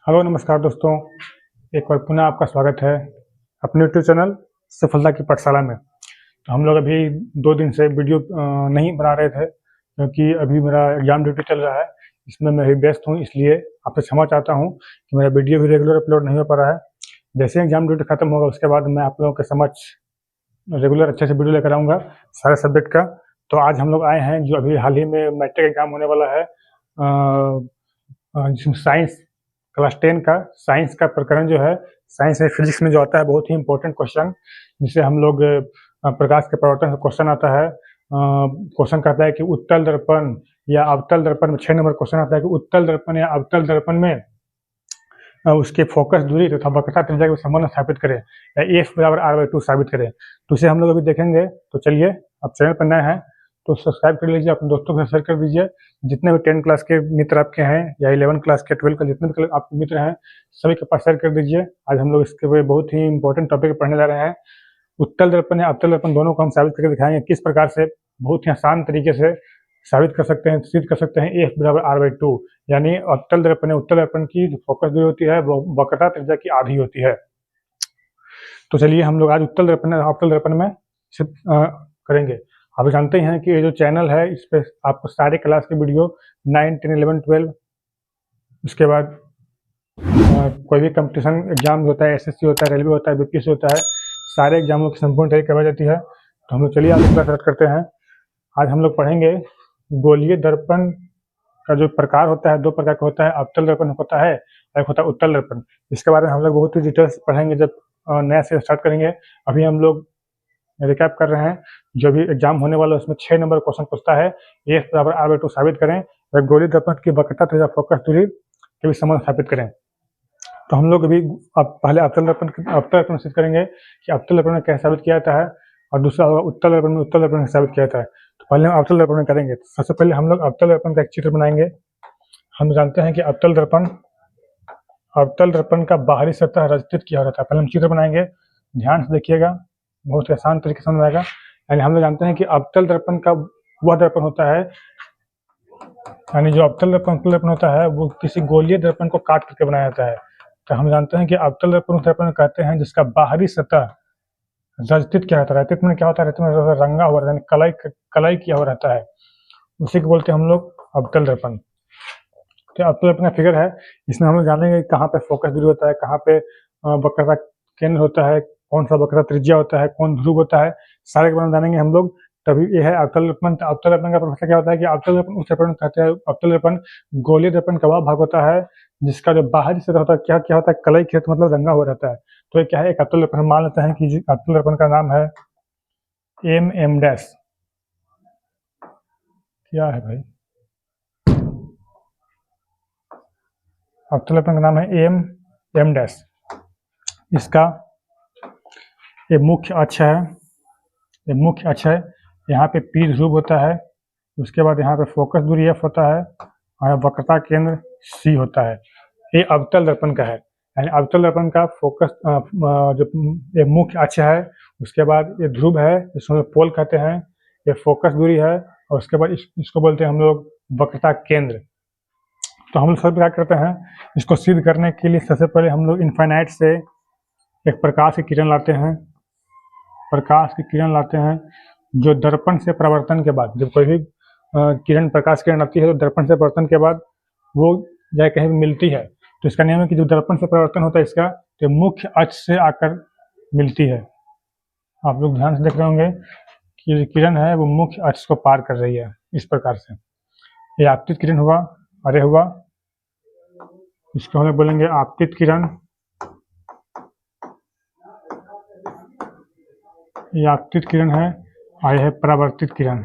Hello नमस्कार दोस्तों। एक बार पुनः आपका स्वागत है अपने यूट्यूब चैनल सफलता की पाठशाला में। तो हम लोग अभी 2 दिन से वीडियो नहीं बना रहे थे क्योंकि अभी मेरा एग्जाम ड्यूटी चल रहा है। इसमें मैं अभी व्यस्त हूँ, इसलिए आपसे क्षमा चाहता हूँ कि मेरा वीडियो भी रेगुलर अपलोड नहीं हो पा रहा है। जैसे एग्जाम ड्यूटी खत्म होगा उसके बाद मैं आप लोगों के समक्ष रेगुलर अच्छे से वीडियो लेकर आऊँगा सारे सब्जेक्ट का। तो आज हम लोग आए हैं जो अभी हाल ही में मैट्रिक एग्जाम होने वाला है, जिसमें साइंस क्लास 10 का साइंस का प्रकरण जो है, साइंस में फिजिक्स में जो आता है बहुत ही इंपॉर्टेंट क्वेश्चन, जिसे हम लोग प्रकाश के प्रवर्तन से क्वेश्चन आता है। क्वेश्चन कहता है कि उत्तल दर्पण या अवतल दर्पण में 6 नंबर क्वेश्चन आता है कि उत्तल दर्पण या अवतल दर्पण में उसके फोकस दूरी तथा वक्रता त्रिज्या के संबंध स्थापित करें या एफ बराबर आर बाई 2 साबित करें। तो इसे हम लोग अभी देखेंगे। तो चलिए, आप चैनल पर नए हैं तो सब्सक्राइब कर लीजिए, अपने दोस्तों के साथ शेयर कर दीजिए। जितने भी 10 क्लास के मित्र आपके हैं या 11 क्लास के 12 का जितने भी आपके मित्र हैं सभी के पास शेयर कर दीजिए। आज हम लोग इसके पे बहुत ही इंपॉर्टेंट टॉपिक पढ़ने जा रहे हैं। उत्तल दर्पण या अवतल दर्पण दोनों को हम साबित करके दिखाएंगे किस प्रकार से बहुत ही आसान तरीके से साबित कर सकते हैं, सिद्ध कर सकते हैं एफ बराबर आर बाई 2। यानी अवतल दर्पण उत्तल दर्पण की जो फोकस दूरी होती है वो वक्रता त्रिज्या की आधी होती है। तो चलिए हम लोग आज उत्तल दर्पण अवतल दर्पण में सिद्ध करेंगे। आप जानते हैं कि ये जो चैनल है इस पे आपको सारे क्लास के वीडियो 9, 10, 11, 12 उसके बाद कोई भी कंपटीशन एग्जाम होता है, एसएससी होता है, रेलवे होता है, बीपीएससी होता है, सारे एग्जामों की संपूर्ण तैयारी करवाई जाती है। तो हम लोग चलिए आज क्लास स्टार्ट करते हैं। आज हम लोग पढ़ेंगे गोलीय दर्पण का जो प्रकार होता है, 2 प्रकार का होता है, अवतल दर्पण होता है और एक होता है उत्तल दर्पण। इसके बारे में हम लोग बहुत ही डिटेल्स पढ़ेंगे जब नया से स्टार्ट करेंगे। अभी हम लोग रिकैप कर रहे हैं। जो भी एग्जाम होने वाला है उसमें 6 नंबर क्वेश्चन पूछता है, एफ बराबर आर बाई 2 साबित करें और गोलीय दर्पण की वक्रता तथा फोकस दूरी के भी संबंध स्थापित करें। तो हम लोग अभी अब पहले अवतल दर्पण सिद्ध करेंगे कि अवतल दर्पण में कैसे साबित किया जाता है, और दूसरा उत्तल दर्पण में उत्तल दर्पण कैसे साबित किया जाता है। तो पहले हम अवतल दर्पण में करेंगे। तो सबसे पहले हम लोग अवतल दर्पण का एक चित्र बनाएंगे। हम जानते हैं कि अवतल दर्पण का बाहरी सतह रचित किया रहता है। पहले हम चित्र बनाएंगे, ध्यान से देखिएगा, बहुत ही आसान तरीके से समझ आएगा। यानी हम लोग जानते हैं कि अवतल दर्पण का वह दर्पण होता है, यानी जो अवतल दर्पण होता है वो किसी गोलीय दर्पण को काट करके बनाया जाता है। तो हम जानते हैं कि अवतल दर्पण कहते हैं जिसका बाहरी सतह रचित किया रहता है। रचित में क्या होता है, रचित में रंगा हुआ रहता है, कलाई किया हुआ रहता है, उसी को बोलते हैं हम लोग अवतल दर्पण। तो अवतल दर्पण का फिगर है, इसमें हम लोग जानेंगे कहाँ पे फोकस दूरी होता है, कहाँ पे वक्रता केंद्र होता है, कौन सा वक्रता त्रिज्या होता है, कौन ध्रुव होता है, सारे के बारे में जानेंगे हम लोग। तभी ये है अवतल दर्पण। अवतल दर्पण का प्रश्न क्या होता है कि अवतल दर्पण उस दर्पण कहते हैं, अवतल दर्पण गोलीय दर्पण का वह भाग होता है जिसका जो बाहरी सतह होता है क्या क्या होता है, कलई खेत मतलब रंगा हुआ रहता है। तो ये क्या है, एक अवतल दर्पण। मान लेते हैं कि अवतल दर्पण का नाम है एम डैश। क्या है भाई, अवतल दर्पण का नाम है एम डैश। इसका ये मुख्य अक्ष है, ये मुख्य अक्ष है। यहाँ पे पी ध्रुव होता है, उसके बाद यहाँ पे फोकस दूरी एफ होता है और वक्रता केंद्र सी होता है। ये अवतल दर्पण का है। यानी अवतल दर्पण का फोकस जो ये मुख्य अक्ष है, उसके बाद ये ध्रुव है, इसको पोल कहते हैं, ये फोकस दूरी है, और उसके बाद इसको बोलते हैं हम लोग वक्रता केंद्र। तो हम लोग सब क्या करते हैं, इसको सिद्ध करने के लिए सबसे पहले हम लोग इनफाइनाइट से एक प्रकाश की किरण लाते हैं। प्रकाश की किरण लाते हैं जो दर्पण से परावर्तन के बाद, जब कोई भी किरण प्रकाश किरण आती है तो दर्पण से परावर्तन के बाद वो जाए कहीं भी मिलती है। तो इसका नियम है कि जो दर्पण से परावर्तन होता है इसका, तो मुख्य अक्ष से आकर मिलती है। आप लोग ध्यान से देख रहे होंगे कि किरण है वो मुख्य अक्ष को पार कर रही है इस प्रकार से। ये आपतित किरण हुआ, अरे हुआ, इसको हम लोग बोलेंगे आपतित किरण। ये आपतित किरण है और यह है परावर्तित किरण।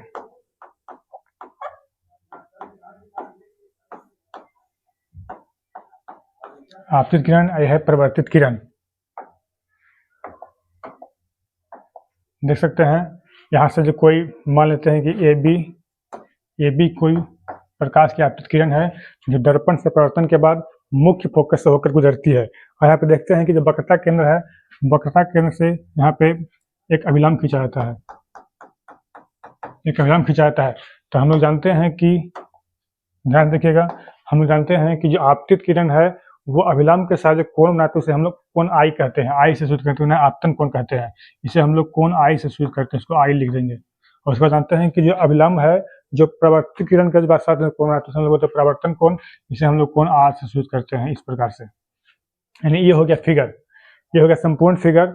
आपतित किरण, यह है परावर्तित किरण। देख सकते हैं यहाँ से जो कोई मान लेते हैं कि ए बी कोई प्रकाश की आपतित किरण है जो दर्पण से परावर्तन के बाद मुख्य फोकस से होकर गुजरती है। और यहाँ पे देखते हैं कि जो वक्रता केंद्र है, वक्रता केंद्र से यहाँ पे एक अभिलंब खींचा जाता है, एक अभिलंब खींचा जाता है। तो हम लोग जानते हैं कि, ध्यान देखिएगा, हम लोग जानते हैं कि जो आपतित किरण है वो अभिलंब के साथ जो कोण बनाते हैं उसे हम लोग कोण आई कहते हैं, आई से सूचित करते हैं, उन्हें आपतन कोण कहते हैं। इसे हम लोग कोण आई से सूचित करते हैं, इसको आई लिख देंगे। और उसके बाद जानते हैं कि जो अभिलंब है, जो प्रवर्तित किरण के साथ में कोण बनाते हैं हम लोग बोलते हैं प्रवर्तन कोण, इसे हम लोग कोण आर से सूचित करते हैं, इस प्रकार से। यानी ये हो गया फिगर, ये हो गया संपूर्ण फिगर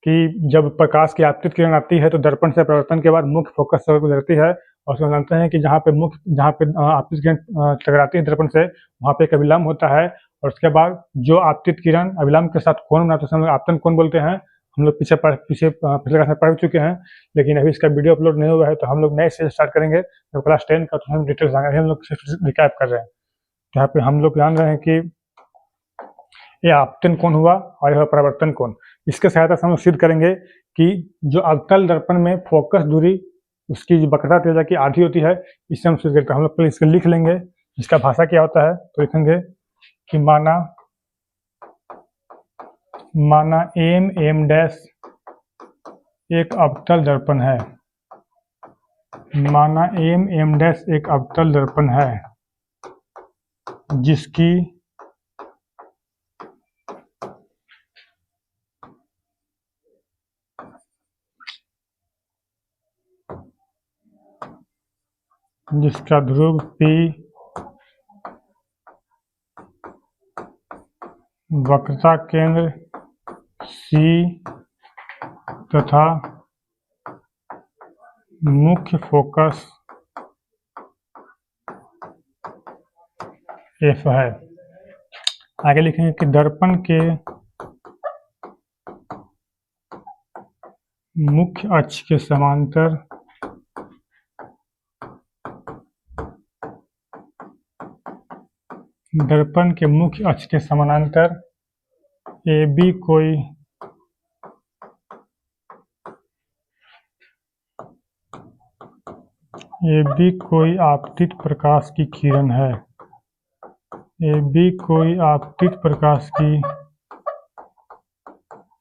कि जब प्रकाश की आपतित किरण आती है तो दर्पण से परावर्तन के बाद मुख्य फोकस से गुजरती है, और उसमें जानते हैं कि जहाँ पे आपतित किरण टकराती है दर्पण से, वहाँ पे एक अभिलंब होता है, और उसके बाद जो आपतित किरण अभिलंब के साथ कोण बनाते हैं हम लोग आपतन कोण बोलते हैं। हम लोग पिछले क्लास में पढ़ चुके हैं, लेकिन अभी इसका वीडियो अपलोड नहीं हुआ है, तो हम लोग नए से स्टार्ट करेंगे जब क्लास 10 का, तो हम डिटेल्स आएंगे, हम लोग सिर्फ रिकैप कर रहे हैं। तो यहाँ पे हम लोग जान रहे हैं कि ये आपतन कोण हुआ और यह परावर्तन कोण। इसके सहायता से हम सिद्ध करेंगे कि जो अवतल दर्पण में फोकस दूरी उसकी जो वक्रता त्रिज्या की आधी होती है, इससे हम सिद्ध करते हैं। हम लोग पहले इसको लिख लेंगे, इसका भाषा क्या होता है, तो लिखेंगे कि माना एम डैश एक अवतल दर्पण है, माना एम डैश एक अवतल दर्पण है जिसका ध्रुव P वक्रता केंद्र C तथा मुख्य फोकस F है। आगे लिखेंगे कि दर्पण के मुख्य अक्ष के समांतर AB कोई आपतित प्रकाश की किरण है, AB कोई आपतित प्रकाश की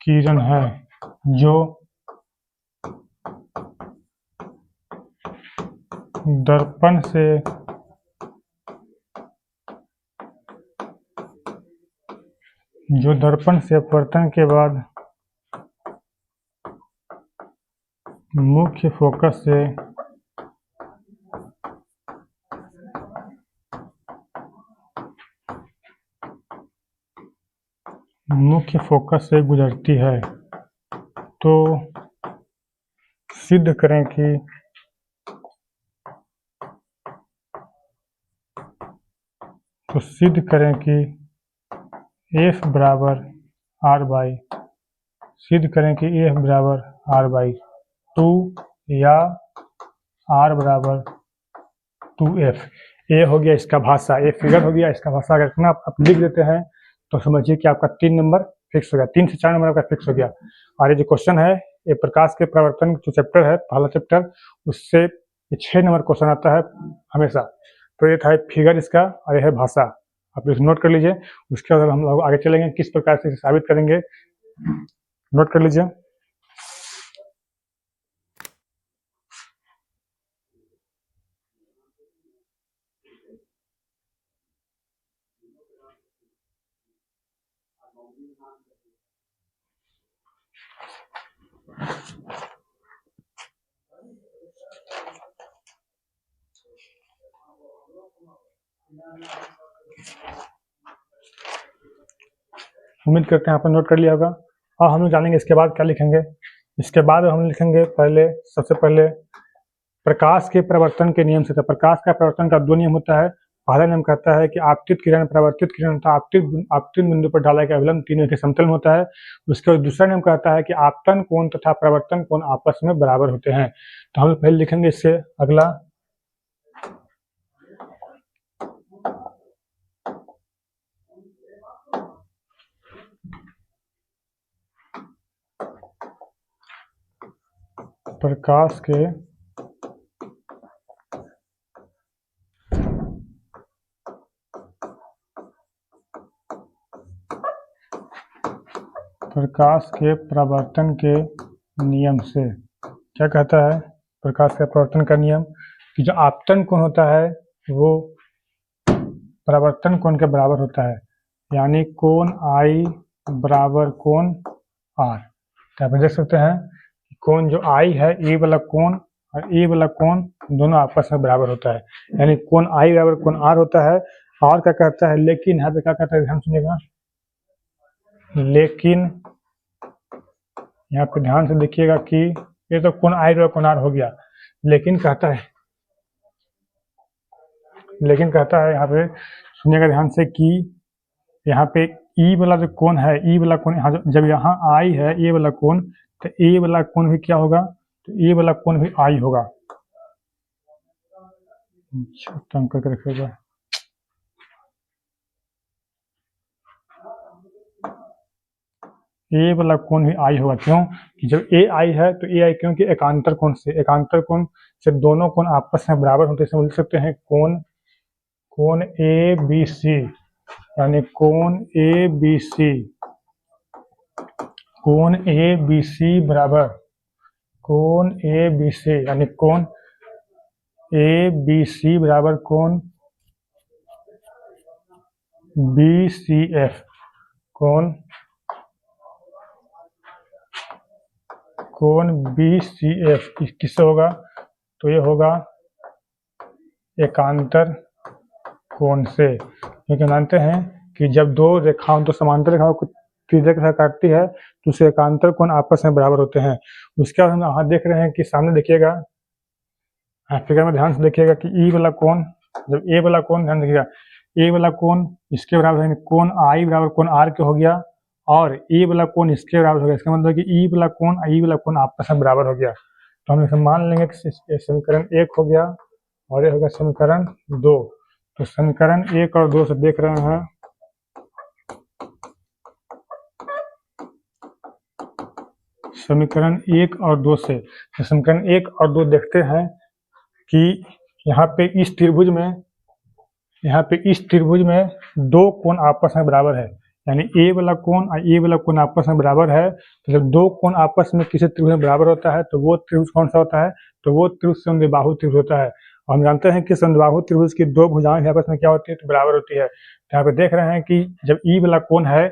किरण है जो दर्पण से अपवर्तन के बाद मुख्य फोकस से गुजरती है। तो सिद्ध करें कि F बराबर R बाई 2 या R बराबर 2F। ये हो गया इसका भाषा, ये फिगर हो गया, इसका भाषा अगर इतना आप लिख देते हैं तो समझिए कि आपका 3 नंबर फिक्स हो गया, 3 से 4 नंबर आपका फिक्स हो गया। और ये जो क्वेश्चन है, ये प्रकाश के परावर्तन जो चैप्टर है, पहला चैप्टर, उससे 6 नंबर क्वेश्चन आता है हमेशा। तो ये था फिगर इसका, और यह है भाषा, आप इसे नोट कर लीजिए। उसके बाद हम लोग आगे चलेंगे, किस प्रकार से साबित करेंगे, नोट कर लीजिए। उम्मीद करते हैं आपने नोट कर लिया होगा। और हम लोग जानेंगे इसके बाद क्या लिखेंगे। इसके बाद हम लिखेंगे सबसे पहले प्रकाश के प्रवर्तन के नियम से। तो प्रकाश का प्रवर्तन का 2 नियम होता है। पहला नियम कहता है कि आपतित किरण परावर्तित किरण तथा आपतित बिंदु पर डाला गया अभिलंब तीनों के समतल में होता है। उसके बाद दूसरा नियम कहता है कि आपतन कोण तथा प्रवर्तन कोण आपस में बराबर होते हैं। तो हम लोग पहले लिखेंगे इससे अगला, प्रकाश के प्रवर्तन के नियम से। क्या कहता है प्रकाश के प्रवर्तन का नियम, कि जो आपतन कोण होता है वो परावर्तन कोण के बराबर होता है। यानी कोण आई बराबर कोण आर। तो आप देख सकते हैं कि कोण जो आई है, ए वाला कोण और ए वाला कोण दोनों आपस में बराबर होता है, यानी कोण आई बराबर कोण आर होता है। और क्या कहता है, लेकिन यहाँ पे क्या कहता है, ध्यान सुनिएगा, लेकिन यहाँ पे ध्यान से देखिएगा कि ये तो कोण आई बराबर कोण आर हो गया, लेकिन कहता है यहाँ पे सुनिएगा ध्यान से कि यहाँ पे ई वाला जो कोण है, ई वाला कोण यहाँ जब यहाँ आई है ए वाला कोण, तो ए वाला कोण भी क्या होगा, तो ए वाला कोण भी आई होगा। तंग करके रखिएगा। ए वाला कोण भी आई होगा, क्यों कि जब ए आई है तो ए आई, क्योंकि एकांतर कोण से दोनों कोण आपस में बराबर होते हैं। बोल सकते हैं कोण ए बी सी, यानी कोण ए बी सी, कोण ए बी सी बराबर कोण ए बी सी, यानी कोण ए बी सी बराबर कोण बी सी एफ, कोण बी सी एफ किससे होगा, तो ये होगा एकांतर कोण से, क्योंकि जानते हैं कि जब दो रेखाओं, दो समांतर रेखाओं को त्रिज्या के साथ काटती है तो उसके एकांतर कोण आपस में बराबर होते हैं। उसके बाद हम यहाँ देख रहे हैं कि सामने देखिएगा, फिगर में ध्यान से देखिएगा कि ई वाला कोण, जब ए वाला कोण, ध्यान देखिएगा, ए वाला कोण इसके बराबर है, कोण आई बराबर कोण आर के हो गया, और ए वाला कोण इसके बराबर हो गया। इसका मतलब कि ई वाला कोण और ई वाला कोण आपस में बराबर हो गया। तो हम इसे मान लेंगे कि समीकरण 1 हो गया और ये हो गया समीकरण 2। तो समीकरण 1 और 2 से देख रहे हैं, समीकरण 1 और 2 से, तो समीकरण 1 और 2 देखते हैं कि यहाँ पे इस त्रिभुज में दो कोण आपस में बराबर है, यानी ए वाला कोण और ए वाला कोण आपस में बराबर है। तो जब दो कोण आपस में किसी त्रिभुज में बराबर होता है तो वो त्रिभुज कौन सा होता है, तो वो त्रिभुज समद्विबाहु त्रिभुज होता है। और हम जानते हैं कि समद्विबाहु त्रिभुज की दो भुजाएं आपस में क्या होती है, तो बराबर होती है। तो यहाँ पे देख रहे हैं कि जब ई वाला कोण है,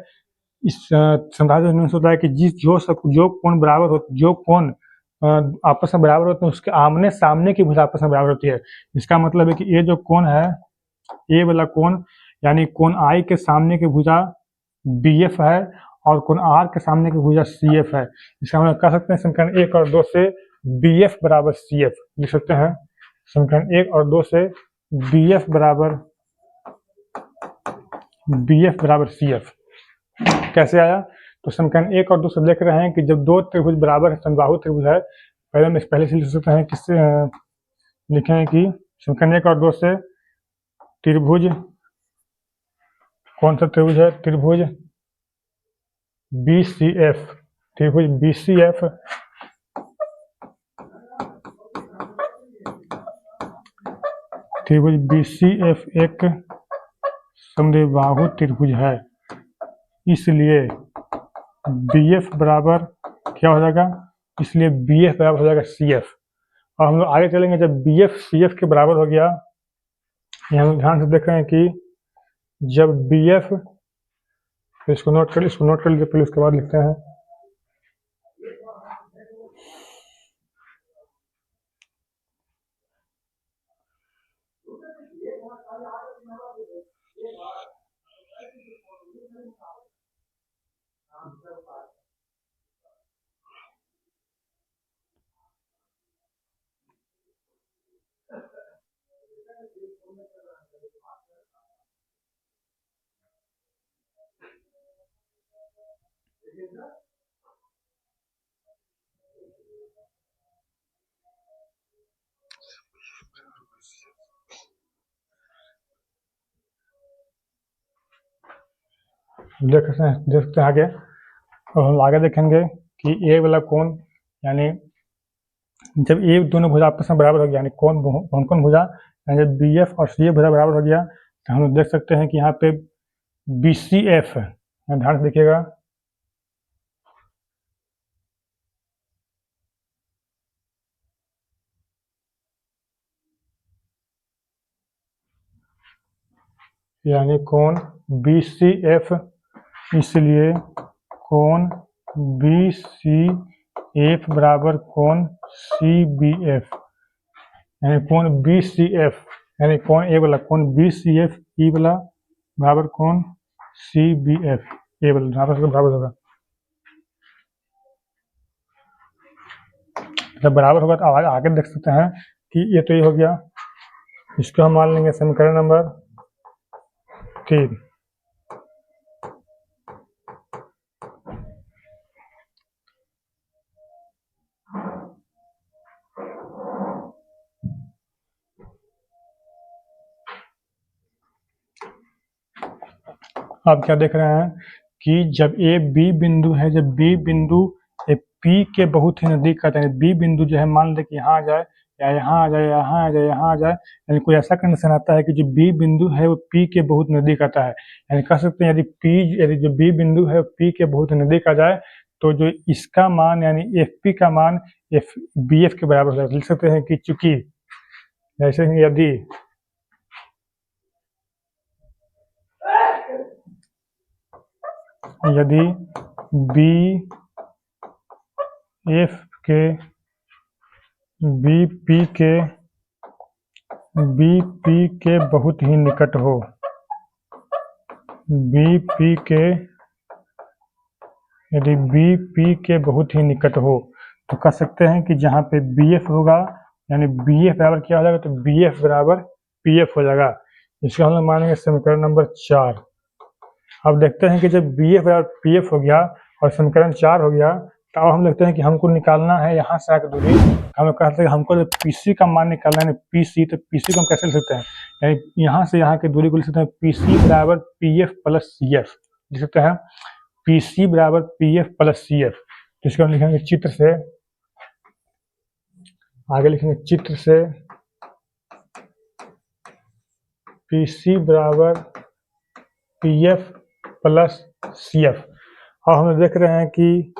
इस समद्विबाहु में होता है कि जो कोण बराबर हो, जो कोण आपस में बराबर होते हैं उसके आमने सामने की भुजा आपस में बराबर होती है। इसका मतलब है कि ये जो कोण है, ए वाला कोण, यानी कोण आई के सामने की भुजा बी एफ है और कोण आर के सामने की भुजा सी एफ है। इसका मतलब कह सकते हैं समीकरण 1 और 2 से बी एफ बराबर सी एफ लिख सकते हैं। समीकरण 1 और 2 से बी एफ बराबर सी एफ कैसे आया, तो समीकरण 1 और 2 से देख रहे हैं कि जब दो त्रिभुज बराबर है, समबाहु त्रिभुज है, पहले से लिख सकते हैं, किससे लिखे हैं कि समीकरण 1 और 2 से त्रिभुज, कौन सा त्रिभुज है, त्रिभुज बी सी एफ, त्रिभुज बी सी एफ एक समद्विबाहु त्रिभुज है, इसलिए बी एफ बराबर क्या हो जाएगा, इसलिए बी एफ बराबर हो जाएगा सी एफ। और हम लोग आगे चलेंगे, जब बी एफ सी एफ के बराबर हो गया, यहाँ हम ध्यान से देख रहे हैं कि जब बी एफ, इसको नोट कर लीजिए पहले, उसके बाद लिखते हैं। देख सकते हैं आगे, और हम आगे देखेंगे कि ए वाला कोण, यानी जब ये दोनों भुजा आपस में बराबर हो गया, यानी कौन भुजा, यानी जब बी एफ और सी एफ भुजा बराबर हो गया, तो हम लोग देख सकते हैं कि यहाँ पे बी सी एफ है, ध्यान से देखिएगा, यानी कोण BCF, इसलिए कोण BCF बराबर कोण CBF, यानी कोण BCF यानी कोण ए वाला कोण BCF ई वाला बराबर कोण CBF ए वाला बराबर होगा। जब बराबर होगा तो आगे देख सकते हैं कि ये तो ये हो गया, इसको हम मान लेंगे समीकरण नंबर 3। आप क्या देख रहे हैं कि जब ए बी बिंदु है, जब बी बिंदु पी के बहुत ही नजदीक आता है, बी बिंदु जो है मान ले कि यहाँ आ जाए या यहाँ आ जाए, यहाँ आ जाए, यहाँ आ जाए, यानी कोई ऐसा कंडीशन आता है कि जो बी बिंदु है वो पी के बहुत नजदीक आता है, यानी कह सकते हैं यदि जो बी बिंदु है पी के बहुत नजदीक आ जाए तो जो इसका मान यानी एफ पी का मान एफ बी एफ के बराबर हो जाएगा। लिख सकते हैं कि चूंकि जैसे यदि बी एफ के बी पी के बहुत ही निकट हो, बी पी के यदि बी पी के बहुत ही निकट हो तो कह सकते हैं कि जहाँ पे बी एफ होगा यानी बी एफ बराबर क्या हो जाएगा, तो बी एफ बराबर पी एफ हो जाएगा। इसको हम लोग मानेंगे समीकरण नंबर 4। अब देखते हैं कि जब बी एफ बराबर पी एफ हो गया और समीकरण 4 हो गया तो अब हम देखते हैं कि हमको निकालना है यहाँ से आकर दूरी। हम लोग कहते हैं हमको पी सी का मान निकालना है, पी सी, तो पी सी को हम कैसे लिख सकते हैं, यानी यहाँ से यहाँ की दूरी को लिख सकते हैं पी सी बराबर P F plus C F, लिख सकते हैं पी सी बराबर P F plus C F. तो इसको हम लिखेंगे चित्र से, आगे लिखेंगे चित्र से पी सी बराबर P F plus C F. और हम देख रहे हैं कि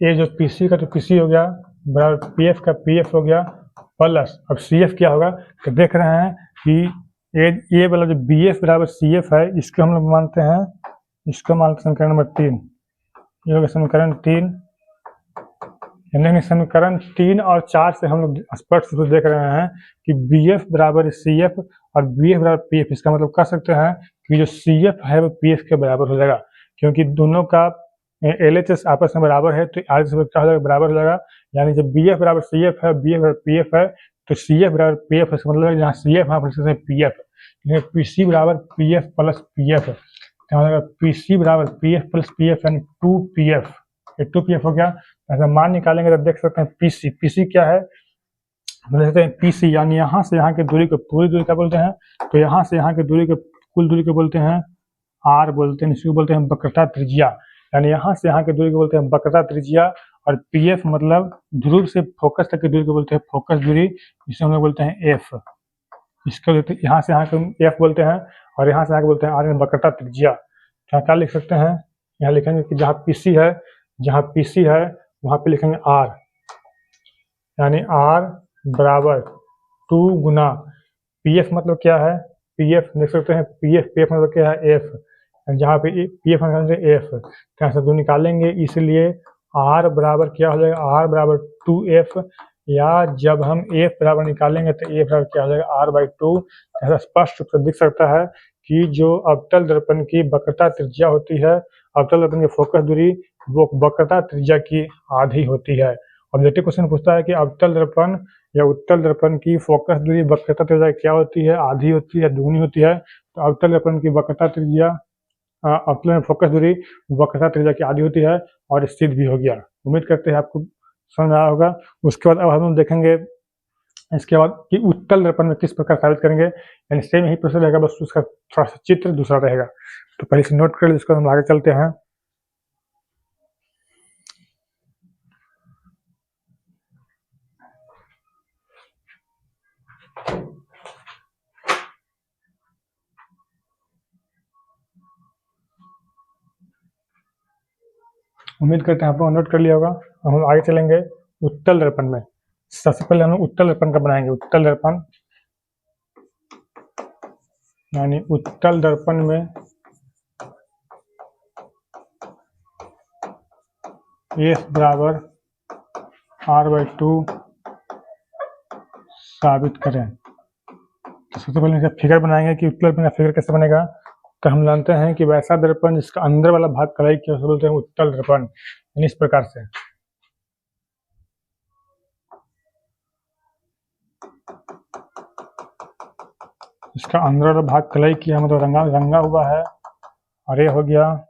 ये जो पी सी का तो पी सी हो गया बराबर पी एफ का पी एफ हो गया प्लस, अब सी एफ क्या होगा तो देख रहे हैं कि ये वाला जो बी एफ बराबर सी एफ है इसको हम लोग मानते हैं, इसको मानते हैं समीकरण नंबर 3। ये होगा समीकरण 3, यानी समीकरण 3 और 4 से हम लोग स्पष्ट रूप से देख रहे हैं कि बी एफ बराबर सी एफ और बी एफ बराबर पी एफ। इसका मतलब कह सकते हैं कि जो सी एफ है वो पी एफ के बराबर हो जाएगा, क्योंकि दोनों का एल एच एस आपस में बराबर है तो आगे से क्या हो जाएगा, बराबर हो जाएगा। यानी जब बी एफ बराबर सी एफ है, बी एफ बराबर पी एफ है, तो सी एफ बराबर पी एफ है, इसका मतलब यहाँ सी एफ यहाँ पर पी एफ, पी सी बराबर P F plus P F, P C बराबर P F plus P F यानी 2pf, ये 2pf हो गया। ऐसा मान निकालेंगे तो देख सकते हैं पीसी, पीसी क्या है, हम देख सकते हैं पीसी यानी यहाँ से यहाँ की दूरी को पूरी दूरी क्या बोलते हैं, तो यहाँ से यहाँ की दूरी को कुल दूरी को बोलते हैं आर बोलते हैं, इसको बोलते हैं वक्रता त्रिज्या, यानी यहाँ से यहाँ की दूरी को बोलते हैं वक्रता त्रिज्या। और पीएफ मतलब ध्रुव से फोकस तक की दूरी को बोलते हैं फोकस दूरी, इसे हम लोग बोलते हैं एफ। इसको यहाँ से यहाँ को एफ बोलते हैं और यहाँ से यहाँ बोलते हैं आर, वक्रता त्रिज्या। क्या लिख सकते हैं, यहाँ लिखेंगे कि जहाँ पीसी है, जहाँ पीसी है वहाँ पे लिखेंगे आर, यानी आर बराबर 2 गुना पीएफ मतलब क्या है, पीएफ देख सकते हैं पीएफ मतलब क्या है एफ, जहाँ पे पीएफ एफ क्या से 2 निकालेंगे, इसलिए आर बराबर क्या हो जाएगा, आर बराबर 2f, या जब हम एफ बराबर निकालेंगे तो एफ बराबर क्या हो जाएगा r/2। ऐसा स्पष्ट रूप से दिख सकता है कि जो अवतल दर्पण की वक्रता त्रिज्या होती है, अवतल दर्पण की फोकस दूरी वो वक्रता त्रिज्या की आधी होती है। ऑब्जेक्टिव क्वेश्चन पूछता है कि अवतल दर्पण या उत्तल दर्पण की फोकस दूरी वक्रता त्रिज्या क्या होती है, आधी होती है, दुगनी होती है। तो अवतल दर्पण की वक्रता त्रिज्या अवतल फोकस दूरी वक्रता त्रिज्या की आधी होती है और स्थिर भी हो गया। उम्मीद करते हैं आपको समझ आया होगा। उसके बाद अब हम देखेंगे इसके बाद कि उत्तल दर्पण में किस प्रकार साबित करेंगे, यानी सेम यही प्रोसेस रहेगा, बस उसका थोड़ा सा चित्र दूसरा रहेगा। तो पहले से नोट कर लीजिए, इसको हम आगे चलते हैं। उम्मीद करते हैं आपको नोट कर लिया होगा। हम आगे चलेंगे उत्तल दर्पण में। सबसे पहले हम उत्तल दर्पण का बनाएंगे। उत्तल दर्पण यानी उत्तल दर्पण में एफ बराबर r/2 साबित करें। तो सबसे पहले इसका फिगर बनाएंगे कि उत्तल दर्पण का फिगर कैसे बनेगा। तो हम जानते हैं कि वैसा दर्पण जिसका अंदर वाला भाग कलाई की ओर बोलते हैं उत्तल दर्पण, यानी इस प्रकार से। इसका अंदर वाला भाग कलाई किया मतलब रंगा हुआ है, और ये हो गया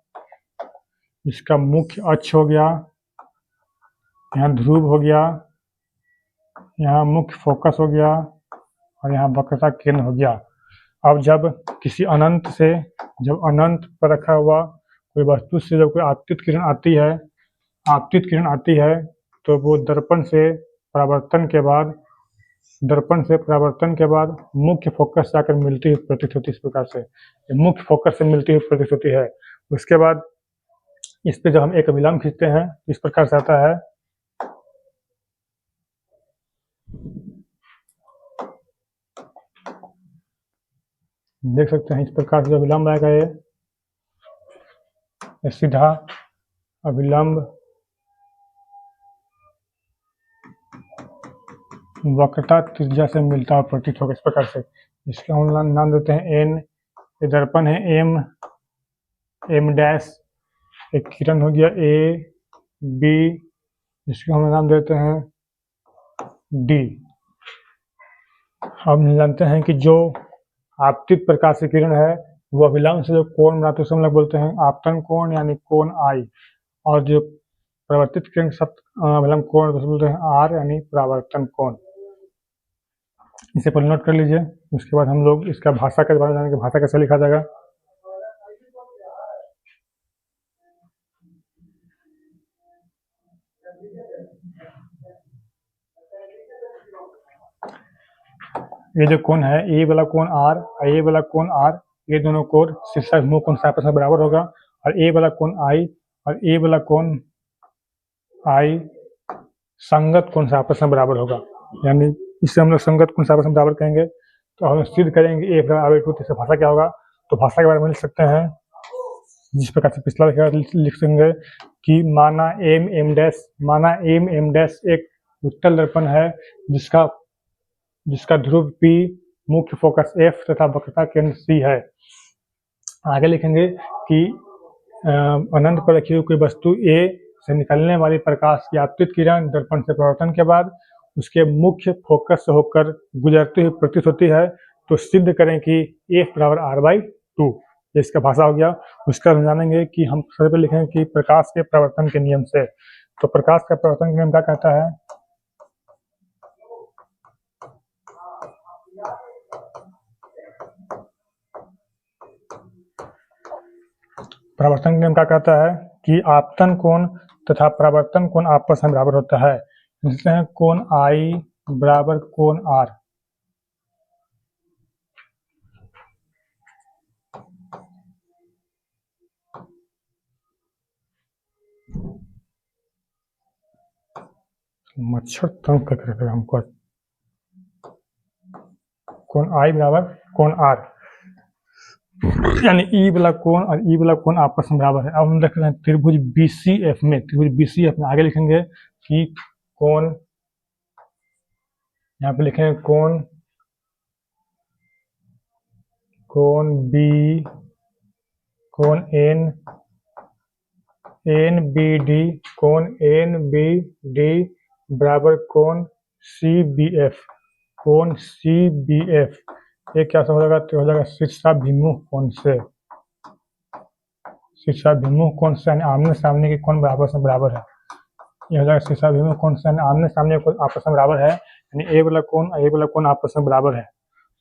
इसका मुख्य अक्ष हो गया, यहाँ ध्रुव हो गया, यहाँ मुख्य फोकस हो गया, और यहाँ वक्रता केंद्र हो गया। अब जब किसी अनंत से, जब अनंत पर रखा हुआ कोई वस्तु से जब कोई आपतित किरण आती है तो वो दर्पण से परावर्तन के बाद मुख्य फोकस से आकर मिलती हुई प्रतीत होती है। इस प्रकार से मुख्य फोकस से मिलती हुई प्रतीत होती है। उसके बाद इस पे जब हम एक अभिलंब खींचते हैं इस प्रकार से आता है। देख सकते हैं इस प्रकार से जो अभिलंब आएगा, ये सीधा अभिलंब वक्रता त्रिज्या से मिलता हुआ प्रतीत होगा। इस प्रकार से इसका हम नाम देते हैं एन। ये दर्पण है एम डैश, एक किरण हो गया ए बी, इसको हम नाम देते हैं डी। हम जानते हैं कि जो आपतित प्रकाश की किरण है वो अभिलंब से जो कोण बनाते हैं उसे हम लोग बोलते हैं आपतन कोण यानी कोण आई, और जो परावर्तित किरण अभिलंब कोण उसे बोलते हैं आर यानी परावर्तन कोण। इसे पर नोट कर लीजिए। उसके बाद हम लोग इसका भाषा के बारे में जानेंगे, भाषा कैसे लिखा जाएगा। ये जो कोण है ए वाला कोण आर और ए वाला कोण आर, ये दोनों कोण शीर्षाभिमुख कोण से आपस में बराबर होगा, और ए वाला कोण आई और ए वाला कोण आई संगत कोण से आपस में बराबर होगा। यानी इसे हम लोग संगत कोण से आपस में बराबर कहेंगे। तो हम सिद्ध करेंगे ए बराबर टू, तो भाषा क्या होगा। तो भाषा के बारे में लिख सकते हैं जिस प्रकार से पिछला लिख सकेंगे कि माना एम एम डैश एक उत्तल दर्पण है जिसका ध्रुव P, मुख्य फोकस F तथा वक्रता केंद्र C है। आगे लिखेंगे कि अनंत पर रखी हुई कोई वस्तु A से निकलने वाली प्रकाश की आपतित किरण दर्पण से परावर्तन के बाद उसके मुख्य फोकस से होकर गुजरती हुई प्रतीत होती है। तो सिद्ध करें कि F बराबर r/2। इसका भाषा हो गया। उसका हम जानेंगे कि हम सबसे पहले लिखेंगे कि प्रकाश के प्रवर्तन के नियम से। तो प्रकाश का प्रवर्तन के नियम क्या कहता है। प्रवर्तन नियम क्या कहता है कि आपतन कोण तथा परावर्तन कोण आपस में बराबर होता है। लिखते हैं कोण आई बराबर कोण आर। मच्छर तंग कर रहे थे हमको। कोण आई बराबर कोण आर, यानी ई वाला कोण और ई वाला कोण आपस में बराबर है। अब हम देख रहे हैं त्रिभुज BCF में आगे लिखेंगे कि कोण, यहाँ पे लिखेंगे कोण B, कोण NBD, कोण NBD बराबर कोण CBF। कोण CBF ये क्या हो जाएगा, तो हो जाएगा शीर्षाभिमुख कोण से। शीर्षाभिमुख कोण से यानी आमने सामने के कोण आपस में बराबर है। ये हो जाएगा शीर्षाभिमुख कोण से यानी आमने सामने कोण आपस में बराबर है, यानी ए वाला कोण और ए वाला कोण आपस में बराबर है।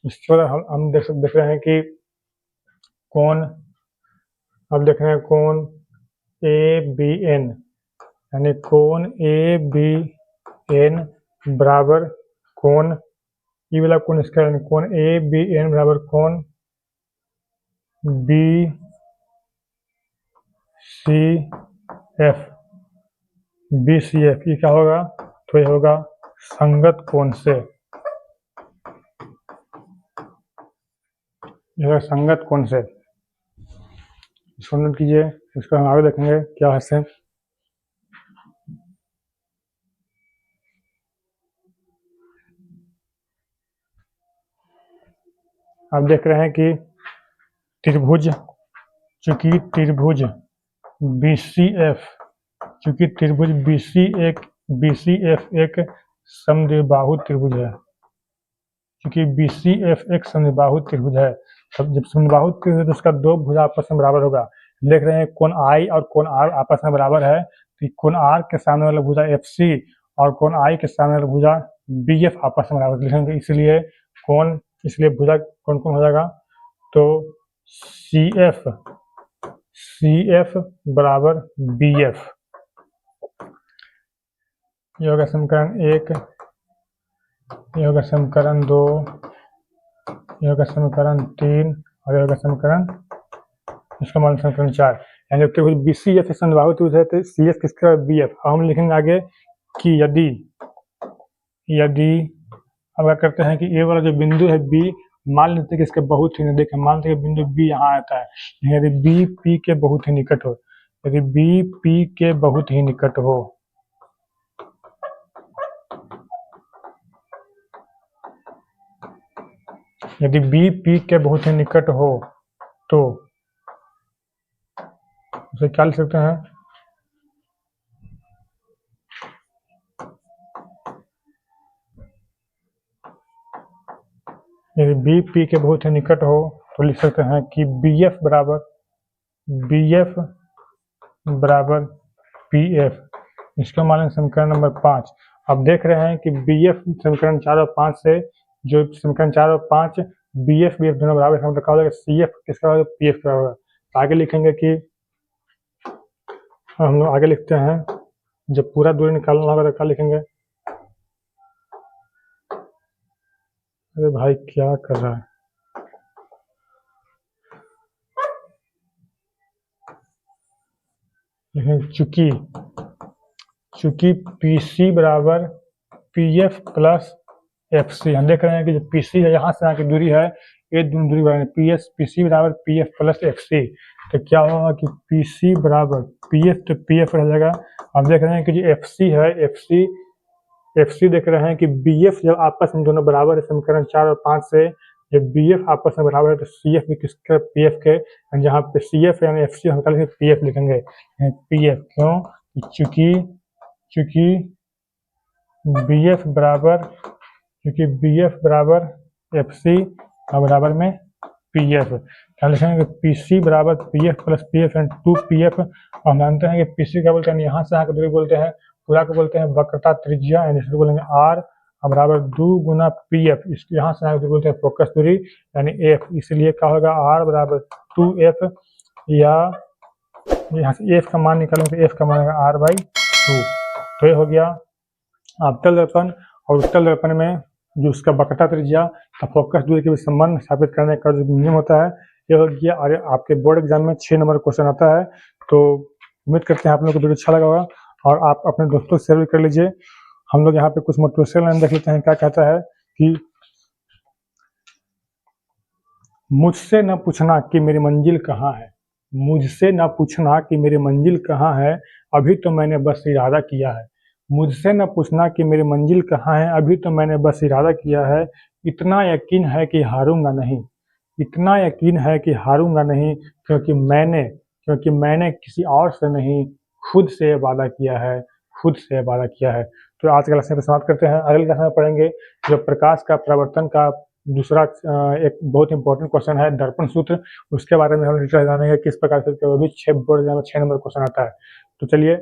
इसके बाद हम देख रहे हैं कि कोण, अब देख रहे हैं कोण ABN, यानी कोण ABN बराबर कोण ई वाला कोण इसका, यानी कोण ABN बराबर कोण BCF। ये क्या होगा, तो ये होगा संगत कोण से। यह संगत कोण से। इसको नोट कीजिए, इसको हम आगे देखेंगे क्या है इससे। आप देख रहे हैं कि त्रिभुज, चूंकि त्रिभुज BCF, चूंकि त्रिभुज BCF एक समद्विबाहु त्रिभुज है, क्योंकि BCF एक समद्विबाहु त्रिभुज है। तब जब समद्विबाहु त्रिभुज है तो उसका दो भुजा आपस में बराबर होगा। देख रहे हैं कोण I और कोण R आपस में बराबर है, तो कोण R के सामने वाला भुजा FC और कोण I के सामने वाला भुजा BF आपस में बराबर लिखेंगे, इसलिए कोण, इसलिए भुजा कौन कौन हो जाएगा, तो CF बराबर BF। ये होगा समीकरण 1, ये होगा समीकरण 2, ये होगा समीकरण 3 और ये होगा समीकरण, इसका मान समीकरण 4। यानी त्रिभुज BCF एक समद्विबाहु त्रिभुज है तो CF किसका BF। अब हम लिखेंगे आगे कि यदि अब क्या करते हैं कि ये वाला जो बिंदु है B, मान लेते हैं कि इसके बहुत ही नजदीक है, मान लेते हैं कि बिंदु B यहाँ आता है। यदि B P के बहुत ही निकट हो, यदि B P के बहुत ही निकट हो, यदि B P के बहुत ही निकट हो तो उसे क्या लिख सकते हैं, यदि B P के बहुत ही निकट हो तो लिख सकते हैं कि BF बराबर PF। इसका मान समीकरण नंबर 5। अब देख रहे हैं कि BF समीकरण 4 और 5 से, जो समीकरण 4 और 5 BF दोनों बराबर है, मतलब क्या होगा CF किसका होगा, PF का होगा। आगे लिखेंगे कि हम लोग आगे लिखते हैं, जब पूरा दूरी निकालना होगा तो क्या लिखेंगे। अरे भाई क्या कर रहा है, चूंकि PC बराबर PF प्लस FC। हम देख रहे हैं कि जो PC है यहाँ से यहाँ की दूरी है, ये दूरी बराबर PC बराबर PF प्लस FC। तो क्या होगा कि PC बराबर PF तो PF रह जाएगा। अब देख रहे हैं कि जो FC है, FC देख रहे हैं कि BF जब आपस में दोनों बराबर है समीकरण 4 और 5 से, जब BF आपस में बराबर है तो CF भी किसके, PF के। जहाँ पे CF यानी FC हम कल PF लिखेंगे, PF क्यों, चूंकि BF बराबर FC और बराबर में PF। क्या लिखेंगे, PC बराबर PF plus PF and 2PF। और मानते हैं कि PC क्या बोलते हैं, यहाँ से यहाँ दूरी बोलते हैं, पूरा को बोलते हैं वक्रता त्रिज्या, यानी इसको बोलेंगे R बराबर 2 गुना PF। इसको यहाँ से यहाँ दूरी बोलते हैं फोकस दूरी यानी F। इसलिए क्या होगा, R बराबर 2F, या यहाँ से F का मान निकालेंगे तो F का मान होगा R/2। तो ये हो गया अवतल दर्पण और उत्तल दर्पण में जो उसका वक्रता त्रिज्या का फोकस दूरी के बीच संबंध स्थापित करने का जो नियम होता है, ये हो गया। और आपके बोर्ड एग्जाम में 6 नंबर क्वेश्चन आता है। तो उम्मीद करते हैं आप लोगों को वीडियो अच्छा लगा होगा और आप अपने दोस्तों से शेयर भी कर लीजिए। हम लोग यहाँ पे कुछ मोटिवेशनल लाइन देख लेते हैं। क्या कहता है कि मुझसे न पूछना कि मेरी मंजिल कहाँ है, मुझसे न पूछना कि मेरी मंजिल कहाँ है, अभी तो मैंने बस इरादा किया है। मुझसे न पूछना कि मेरी मंजिल कहाँ है, अभी तो मैंने बस इरादा किया है। इतना यकीन है कि हारूंगा नहीं, इतना यकीन है कि हारूंगा नहीं, क्योंकि मैंने किसी और से नहीं, खुद से वादा किया है, खुद से वादा किया है। तो आज के क्लास में समाप्त करते हैं। अगले क्लास में पढ़ेंगे जो प्रकाश का परावर्तन का दूसरा एक बहुत इंपॉर्टेंट क्वेश्चन है, दर्पण सूत्र। उसके बारे में हम डिटेल जानेंगे किस प्रकार से, वो भी 6 बोर्ड एग्जाम में 6 नंबर क्वेश्चन आता है। तो चलिए।